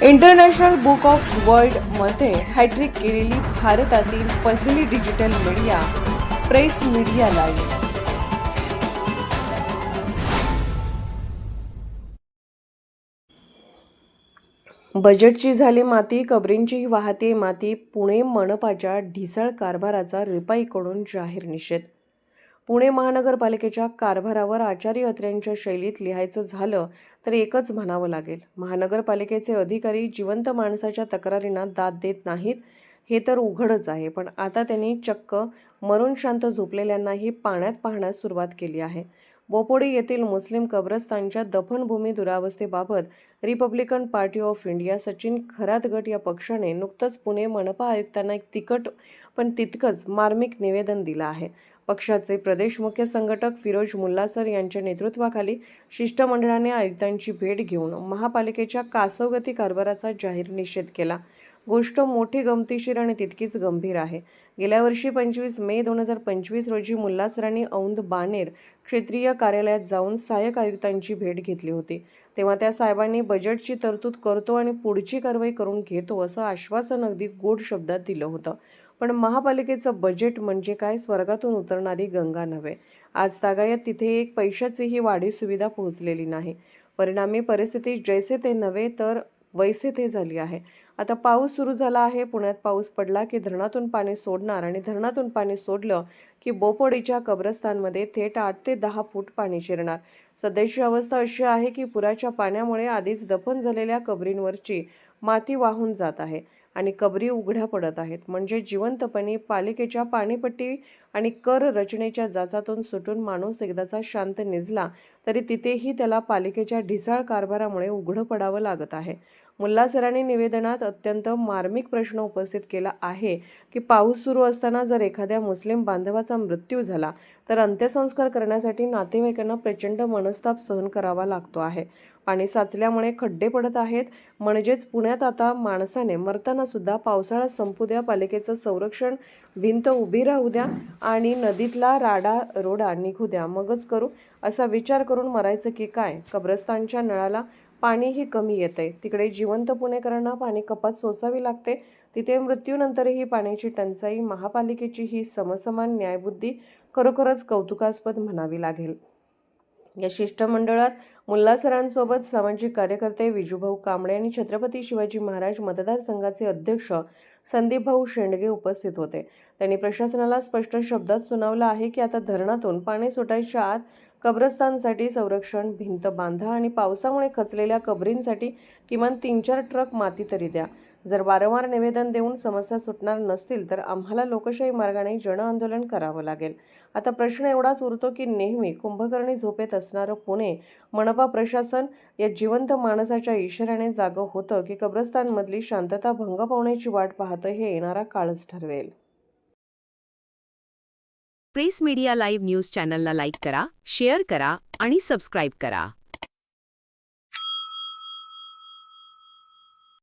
International book of वर्ल्डमध्ये hat trick केलेली भारतातील पहिली digital media press media live. बजेटची झाली माती, कबरींची वाहते माती. पुणे मनपाच्या ढिसाळ कारभाराचा रिपाईकडून जाहीर निषेध. पुणे महानगरपालिकेच्या कारभारावर आचार्य अत्र्यांच्या शैलीत लिहायचं झालं तर एकच म्हणावं लागेल, महानगरपालिकेचे अधिकारी जिवंत माणसाच्या तक्रारींना दाद देत नाहीत हे तर उघडच आहे. पण आता त्यांनी चक्क मरून शांत झोपलेल्यांनाही पाण्यात पाहण्यास सुरुवात केली आहे. बोपोडी येथील मुस्लिम कब्रस्तानच्या दफनभूमी दुरावस्थेबाबत Republican Party of India Sachin Kharat गट या पक्षाने नुकतंच पुणे मनपा आयुक्तांना एक तिखट पण तितकंच मार्मिक निवेदन दिलं आहे. पक्षाचे प्रदेश मुख्य संघटक फिरोज मुल्लासर यांच्या नेतृत्वाखाली शिष्टमंडळाने आयुक्तांची भेट घेऊन महापालिकेच्या कासवगती कारभाराचा जाहीर निषेध केला. गोष्ट मोठी, गमतीशीर आणि तितकीच गंभीर आहे. गेल्या वर्षी 25 मे 2025 रोजी मुल्लासरांनी औंध बाणेर क्षेत्रीय कार्यालयात जाऊन सहाय्यक आयुक्तांची भेट घेतली होती. तेव्हा त्या साहेबांनी बजेटची तरतूद करतो आणि पुढची कारवाई करून घेतो असं आश्वासन अगदी गोड शब्दात दिलं होतं. पण महापालिकेचं बजेट म्हणजे काय, स्वर्गातून उतरणारी गंगा नव्हे. आज तागायत तिथे एक पैशाचीही वाढीव सुविधा पोहोचलेली नाही. परिणामी परिस्थिती जैसे ते नव्हे तर वैसे ते झाली आहे. आता पाऊस सुरू झाला आहे. पुण्यात पाऊस पडला की धरणातून पाणी सोडणार आणि धरणातून पाणी सोडलं की बोपोडीच्या कब्रस्तानमध्ये थेट 8 ते 10 फूट पाणी शिरणार. सध्याची अवस्था अशी आहे की पुराच्या पाण्यामुळे आधीच दफन झालेल्या कबरींवरची माती वाहून जात आहे आणि कबरी उघड्या पडत आहेत. म्हणजे जिवंतपणी पालिकेच्या पाणीपट्टी आणि कर रचनेच्या जाचातून सुटून माणूस एकदाचा शांत निजला तरी तिथेही त्याला पालिकेच्या ढिसाळ कारभारामुळे उघडं पडावं लागत आहे. मुल्लासरांनी निवेदनात अत्यंत मार्मिक प्रश्न उपस्थित केला आहे की पाऊस सुरू असताना जर एखाद्या मुस्लिम बांधवाचा मृत्यू झाला तर अंत्यसंस्कार करण्यासाठी नातेवाईकांना प्रचंड मनस्ताप सहन करावा लागतो आहे. पाणी साचल्यामुळे खड्डे पडत आहेत. म्हणजेच पुण्यात आता माणसाने मरताना सुद्धा पावसाळा संपू द्या, पालिकेचं संरक्षण भिंत उभी राहू द्या आणि नदीतला राडा रोडा निघू द्या, मगच करू असा विचार करून मरायचं की काय. कब्रस्तानच्या नळाला पाणीही कमी येतंय, तिकडे जिवंत पुणेकरांना पाणी कपात सोसावी लागते. तिथे मृत्यूनंतरही पाण्याची टंचाई. महापालिकेची ही समसमान न्यायबुद्धी खरोखरच कौतुकास्पद म्हणावी लागेल. या शिष्टमंडळात मुल्लासरांसोबत सामाजिक कार्यकर्ते विजूभाऊ कांबळे आणि छत्रपती शिवाजी महाराज मतदारसंघाचे अध्यक्ष संदीपभाऊ शेंडगे उपस्थित होते. त्यांनी प्रशासनाला स्पष्ट शब्दात सुनावलं आहे की आता धरणातून पाणी सुटायच्या आत कब्रस्तानसाठी संरक्षण भिंत बांधा आणि पावसामुळे खचलेल्या कबरींसाठी किमान 3-4 ट्रक माती तरी द्या. जर वारंवार निवेदन देऊन समस्या सुटणार नसतील तर आम्हाला लोकशाही मार्गाने जनआंदोलन करावं लागेल. आता प्रश्न एवढाच उरतो की नेहमी कुंभकर्णी झोपेत असणारं पुणे मनपा प्रशासन या जिवंत माणसाच्या इशाऱ्याने जागं होतं की कब्रस्तानमधली शांतता भंग पावण्याची वाट पाहतं हे येणारा काळच ठरवेल. प्रेस मीडिया लाईव्ह न्यूज चॅनलला लाईक करा, शेअर करा आणि सबस्क्राईब करा.